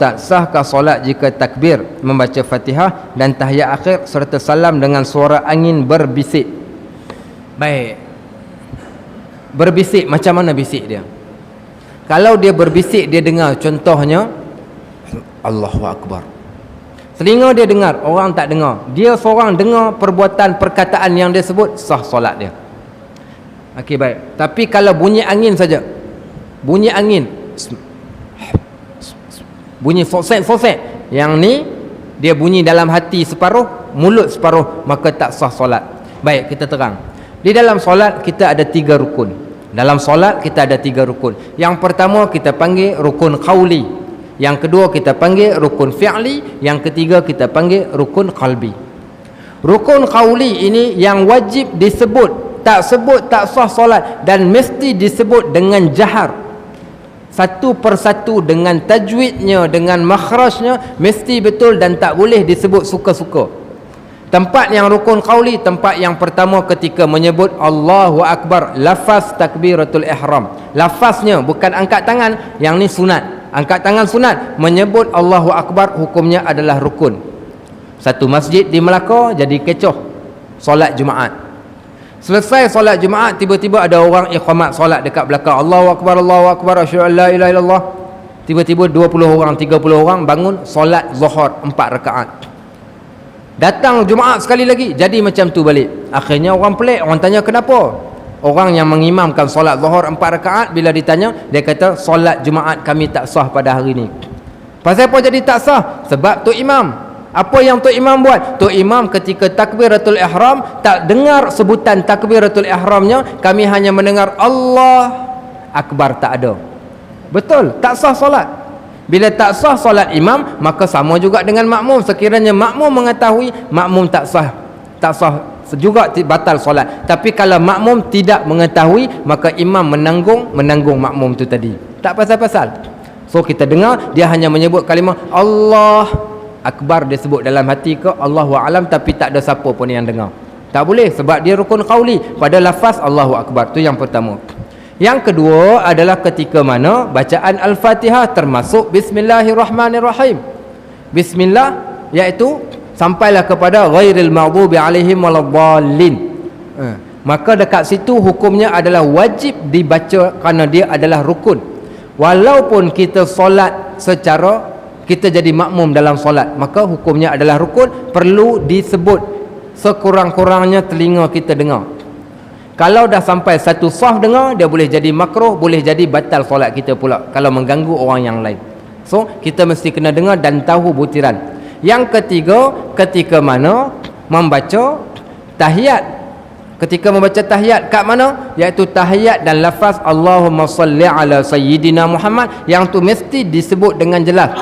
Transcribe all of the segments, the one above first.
Ustaz, sahkah solat jika takbir, membaca Fatihah dan tahiyat akhir serta salam dengan suara angin berbisik? Baik. Berbisik, macam mana bisik dia? Kalau dia berbisik, dia dengar, contohnya Allahu Akbar. Telinga dia dengar, orang tak dengar. Dia seorang dengar perbuatan, perkataan yang dia sebut, sah solat dia. Okey, baik. Tapi kalau bunyi angin saja, bunyi angin, bunyi fosek, yang ni dia bunyi dalam hati separuh, mulut separuh, maka tak sah solat. Baik, kita terang. Di dalam solat kita ada 3 rukun. Dalam solat kita ada 3 rukun. Yang pertama kita panggil rukun qauli, yang kedua kita panggil rukun fi'li, yang ketiga kita panggil rukun qalbi. Rukun qauli ini yang wajib disebut, tak sebut tak sah solat, dan mesti disebut dengan jahar, satu persatu, dengan tajwidnya, dengan makhrajnya mesti betul dan tak boleh disebut suka-suka. Tempat yang rukun qauli, tempat yang pertama ketika menyebut Allahu Akbar, lafaz takbiratul ihram. Lafaznya bukan angkat tangan, yang ni sunat. Angkat tangan sunat, menyebut Allahu Akbar hukumnya adalah rukun. Satu masjid di Melaka jadi kecoh solat Jumaat. Selesai solat Jumaat, tiba-tiba ada orang iqamat solat dekat belakang, Allahu Akbar, asyhadu an la ilaha illallah. Tiba-tiba 20 orang, 30 orang bangun solat zuhur 4 rakaat. Datang Jumaat sekali lagi, jadi macam tu balik. Akhirnya orang pelik, orang tanya kenapa? Orang yang mengimamkan solat zuhur 4 rakaat, bila ditanya, dia kata solat Jumaat kami tak sah pada hari ni. Pasal apa jadi tak sah? Sebab tu imam. Apa yang Tok Imam buat? Tok Imam ketika takbiratul ihram tak dengar sebutan takbiratul ihramnya, kami hanya mendengar Allah Akbar, tak ada. Betul, tak sah solat. Bila tak sah solat imam, maka sama juga dengan makmum. Sekiranya makmum mengetahui, makmum tak sah juga batal solat. Tapi kalau makmum tidak mengetahui, maka imam menanggung makmum tu tadi. Tak pasal-pasal. So kita dengar dia hanya menyebut kalimah Allah Akbar, dia sebut dalam hati ke Allahu a'lam, tapi tak ada siapa pun yang dengar. Tak boleh, sebab dia rukun qauli pada lafaz Allahu Akbar. Tu yang pertama. Yang kedua adalah ketika mana bacaan Al-Fatihah termasuk Bismillahirrahmanirrahim. Bismillah, iaitu sampailah kepada ghairil maghdubi alaihim waladdallin. Maka dekat situ hukumnya adalah wajib dibaca kerana dia adalah rukun. Walaupun kita solat secara, kita jadi makmum dalam solat, maka hukumnya adalah rukun, perlu disebut sekurang-kurangnya telinga kita dengar. Kalau dah sampai satu saf dengar, dia boleh jadi makruh, boleh jadi batal solat kita pula kalau mengganggu orang yang lain. So kita mesti kena dengar dan tahu butiran. Yang ketiga, ketika mana membaca tahiyat. Ketika membaca tahiyat kat mana? Iaitu tahiyat dan lafaz Allahumma salli ala sayyidina Muhammad, yang tu mesti disebut dengan jelas.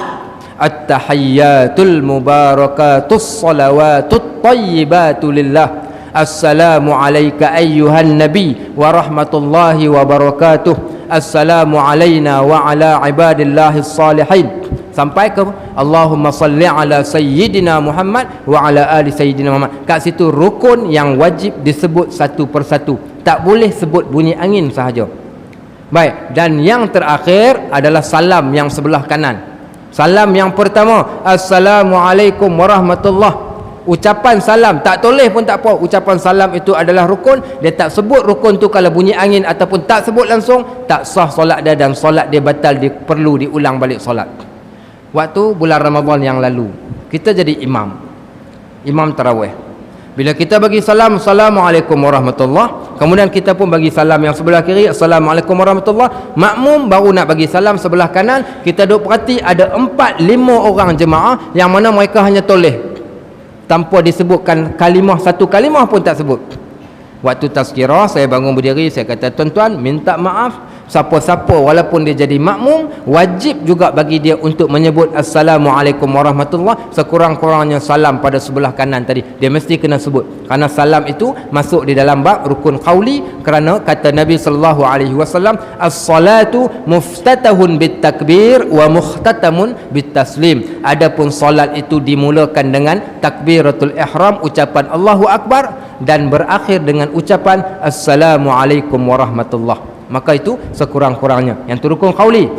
At-tahiyyatul mubarakatus salawatut tayyibatu lillah. Assalamu alayka ayyuhan nabi wa rahmatullahi wa barakatuh. Assalamu alayna wa ala ibadillahis salihin. Sampai ke Allahumma salli ala sayyidina Muhammad wa ala ali sayyidina Muhammad. Kat situ rukun yang wajib disebut satu persatu. Tak boleh sebut bunyi angin sahaja. Baik, dan yang terakhir adalah salam yang sebelah kanan. Salam yang pertama, Assalamualaikum warahmatullahi. Ucapan salam tak toleh pun tak apa, ucapan salam itu adalah rukun. Dia tak sebut rukun tu kalau bunyi angin ataupun tak sebut langsung, tak sah solat dia, dan solat dia batal, dia perlu diulang balik solat. Waktu bulan Ramadan yang lalu, kita jadi imam tarawih. Bila kita bagi salam, Assalamualaikum warahmatullahi, kemudian kita pun bagi salam yang sebelah kiri, Assalamualaikum warahmatullahi. Makmum baru nak bagi salam sebelah kanan. Kita duk perhati ada 4-5 orang jemaah yang mana mereka hanya toleh, tanpa disebutkan kalimah, satu kalimah pun tak sebut. Waktu tazkirah, saya bangun berdiri, saya kata, tuan-tuan minta maaf, siapa-siapa walaupun dia jadi makmum, wajib juga bagi dia untuk menyebut Assalamualaikum warahmatullahi, sekurang-kurangnya salam pada sebelah kanan tadi dia mesti kena sebut, kerana salam itu masuk di dalam bab rukun qauli. Kerana kata Nabi SAW, as-salatu muftatahun bitakbir wa muhtatamun bitaslim. Adapun solat itu dimulakan dengan takbiratul ihram, ucapan Allahu Akbar, dan berakhir dengan ucapan Assalamualaikum warahmatullahi. Maka itu sekurang-kurangnya, yang tu rukun qauli.